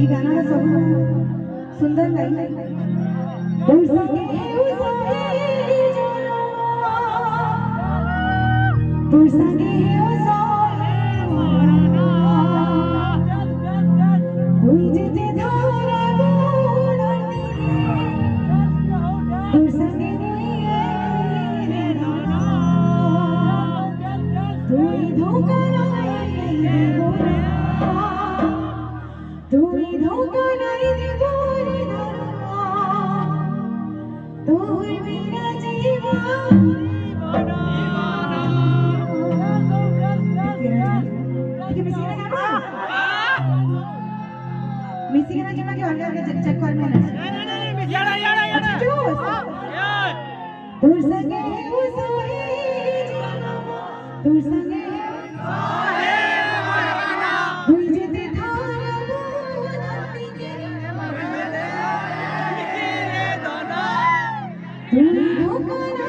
ये गाना का सब सुंदर line Missing na cuma kita orang cek call mana? Yana. Tursange usahe jana, tursange buljete thara bunati ke mele dona, tumi dhokana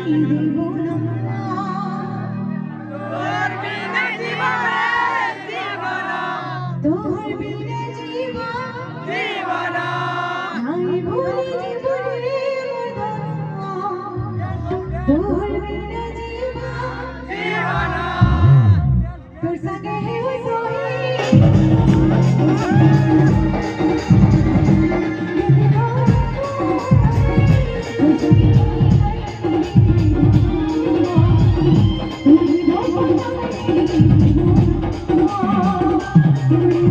divona, tor bina divana, tor bina divana, nahi bhuli bhuli madana, tor bina divana, tursange usahe. Thank you.